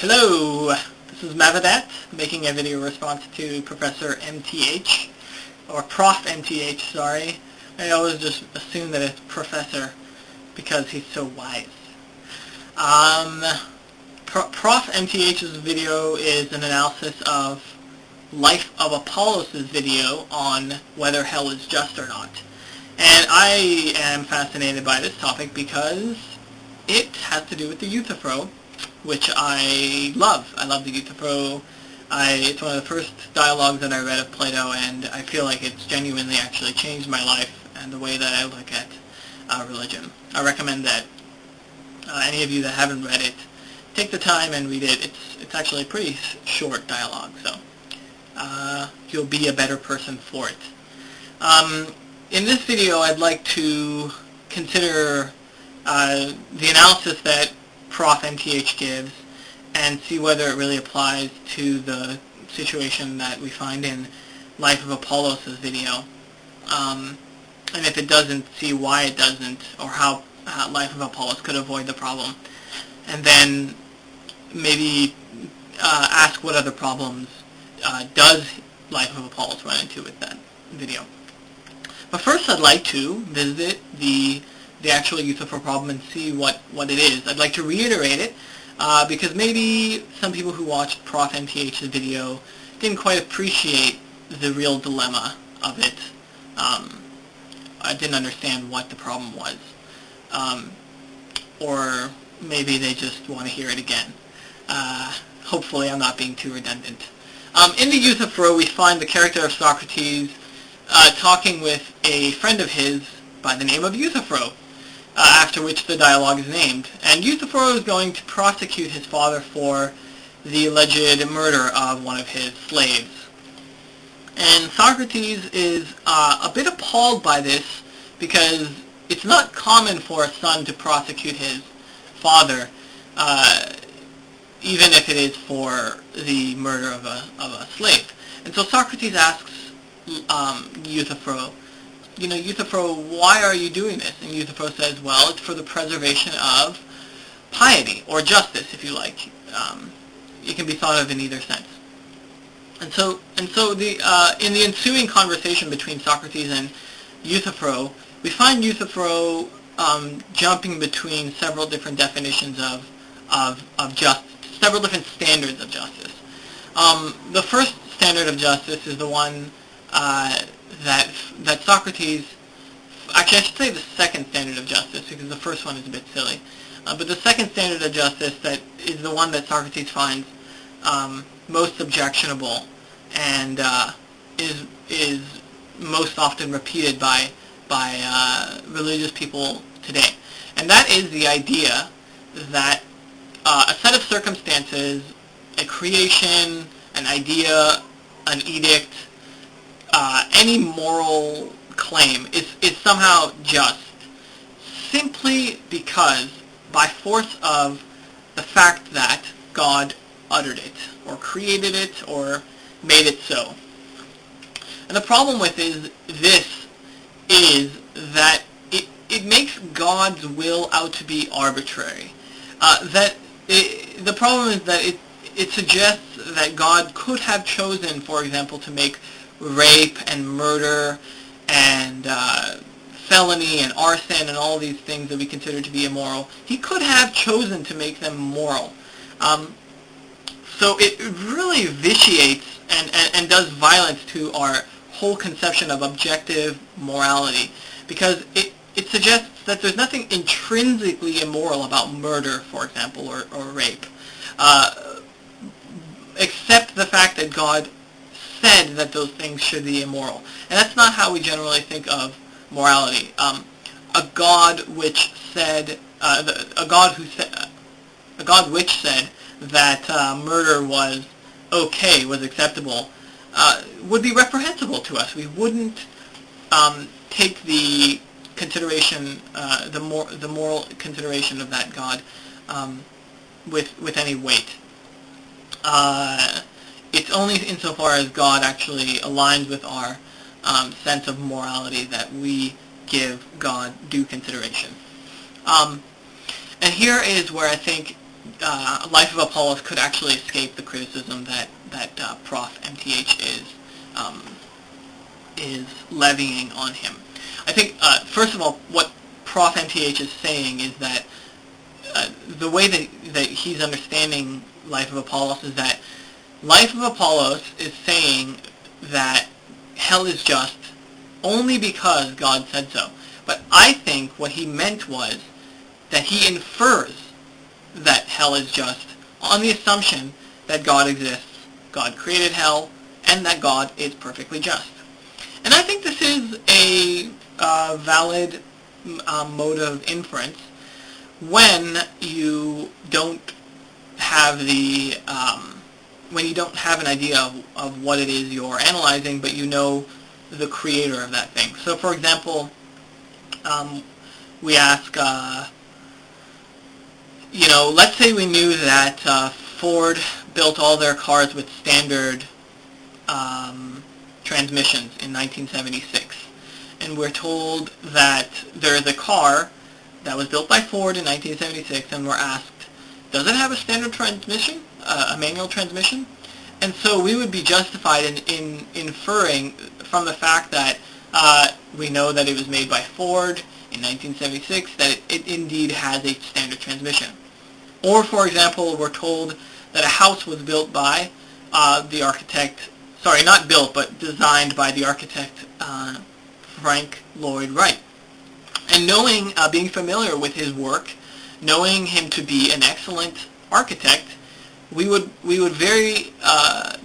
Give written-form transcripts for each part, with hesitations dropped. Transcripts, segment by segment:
Hello, this is Metaphysics making a video response to Professor MTH, or ProfMTH, sorry. I always just assume that it's Professor because he's so wise. ProfMTH's video is an analysis of LifeOfApollos' video on whether hell is just or not. And I am fascinated by this topic because it has to do with the Euthyphro, which I love. I love the Euthyphro. It's one of the first dialogues that I read of Plato, and I feel like it's genuinely actually changed my life and the way that I look at religion. I recommend that any of you that haven't read it, take the time and read it. It's actually a pretty short dialogue, so you'll be a better person for it. In this video, I'd like to consider the analysis that ProfMTH gives and see whether it really applies to the situation that we find in LifeOfApollos' video. And if it doesn't, see why it doesn't, or how LifeOfApollos could avoid the problem. And then maybe ask what other problems does LifeOfApollos run into with that video. But first I'd like to visit the actual Euthyphro problem and see what it is. I'd like to reiterate it because maybe some people who watched ProfMTH's video didn't quite appreciate the real dilemma of it. I didn't understand what the problem was. Or maybe they just want to hear it again. Hopefully I'm not being too redundant. In the Euthyphro, we find the character of Socrates talking with a friend of his by the name of Euthyphro, after which the dialogue is named. And Euthyphro is going to prosecute his father for the alleged murder of one of his slaves. And Socrates is a bit appalled by this because it's not common for a son to prosecute his father, even if it is for the murder of a slave. And so Socrates asks Euthyphro, Euthyphro, why are you doing this? And Euthyphro says, well, it's for the preservation of piety, or justice, if you like. It can be thought of in either sense. And so in the ensuing conversation between Socrates and Euthyphro, we find Euthyphro jumping between several different definitions of justice, several different standards of justice. The first standard of justice is the one that Socrates, actually I should say the second standard of justice, because the first one is a bit silly, but the second standard of justice that is the one that Socrates finds most objectionable and is most often repeated by religious people today. And that is the idea that a set of circumstances, a creation, an idea, an edict, any moral claim is somehow just simply because, by force of the fact that God uttered it, or created it, or made it so. And the problem with this is that it makes God's will out to be arbitrary. The problem is that it suggests that God could have chosen, for example, to make rape and murder and felony and arson and all these things that we consider to be immoral. He could have chosen to make them moral. So it really vitiates and does violence to our whole conception of objective morality, because it suggests that there's nothing intrinsically immoral about murder, for example, or rape, except the fact that God said that those things should be immoral. And that's not how we generally think of morality. A God which said that murder was okay, was acceptable, would be reprehensible to us. We wouldn't take the consideration, the moral consideration of that God with any weight. It's only insofar as God actually aligns with our sense of morality that we give God due consideration. And here is where I think Life of Apollos could actually escape the criticism that ProfMTH is levying on him. I think, first of all, what ProfMTH is saying is that the way that he's understanding Life of Apollos is that Life of Apollos is saying that hell is just only because God said so. But I think what he meant was that he infers that hell is just on the assumption that God exists, God created hell, and that God is perfectly just. And I think this is a valid mode of inference when you don't have when you don't have an idea of what it is you're analyzing, but you know the creator of that thing. So, for example, we ask, let's say we knew that Ford built all their cars with standard transmissions in 1976. And we're told that there is a car that was built by Ford in 1976, and we're asked, does it have a standard transmission, a manual transmission? And so we would be justified in inferring from the fact that we know that it was made by Ford in 1976 that it indeed has a standard transmission. Or, for example, we're told that a house was built by the architect, sorry, not built, but designed by the architect Frank Lloyd Wright. And knowing, being familiar with his work, knowing him to be an excellent architect, we would very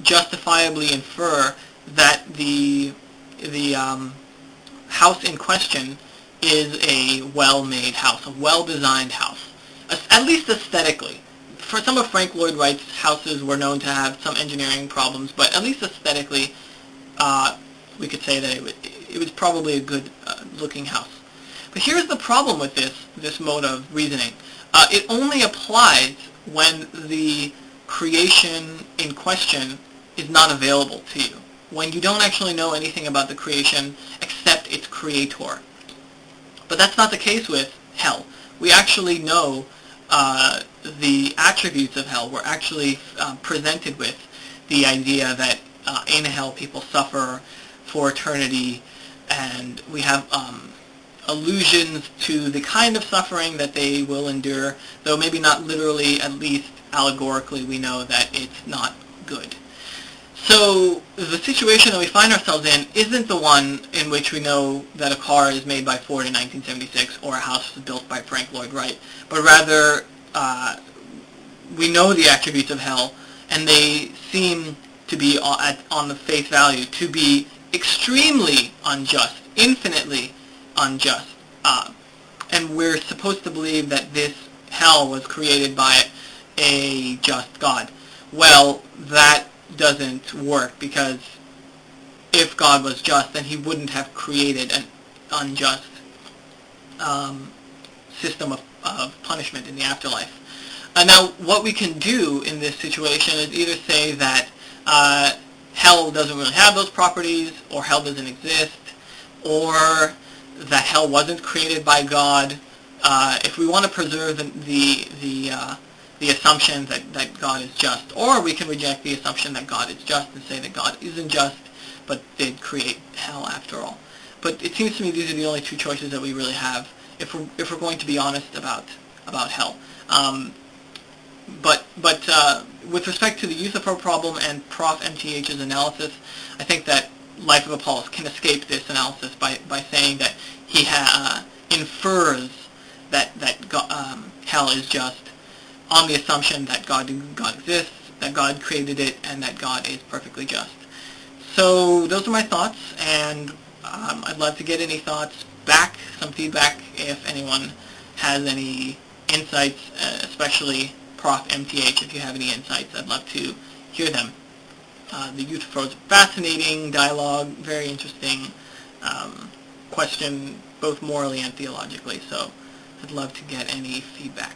justifiably infer that the house in question is a well-made house, a well-designed house, at least aesthetically. For some of Frank Lloyd Wright's houses were known to have some engineering problems, but at least aesthetically, we could say that it was probably a good-looking house. But here's the problem with this mode of reasoning. It only applies when the creation in question is not available to you, when you don't actually know anything about the creation except its creator. But that's not the case with hell. We actually know the attributes of hell. We're actually presented with the idea that in hell people suffer for eternity, and we have allusions to the kind of suffering that they will endure, though maybe not literally, at least allegorically we know that it's not good. So the situation that we find ourselves in isn't the one in which we know that a car is made by Ford in 1976 or a house is built by Frank Lloyd Wright, but rather we know the attributes of hell, and they seem to be on the face value to be extremely unjust, infinitely unjust, and we're supposed to believe that this hell was created by a just God. Well, that doesn't work, because if God was just, then he wouldn't have created an unjust system of punishment in the afterlife. Now, what we can do in this situation is either say that hell doesn't really have those properties, or hell doesn't exist, or that hell wasn't created by God. If we want to preserve the assumption that God is just, or we can reject the assumption that God is just and say that God isn't just, but did create hell after all. But it seems to me these are the only two choices that we really have if we're going to be honest about hell. But with respect to the Euthyphro problem and ProfMTH's analysis, I think that Life of Apollos can escape this analysis by saying that he infers that hell is just on the assumption that God exists, that God created it, and that God is perfectly just. So those are my thoughts, and I'd love to get any thoughts back, some feedback, if anyone has any insights, especially ProfMTH. If you have any insights, I'd love to hear them. The Euthyphro is a fascinating dialogue, very interesting question, both morally and theologically, so I'd love to get any feedback.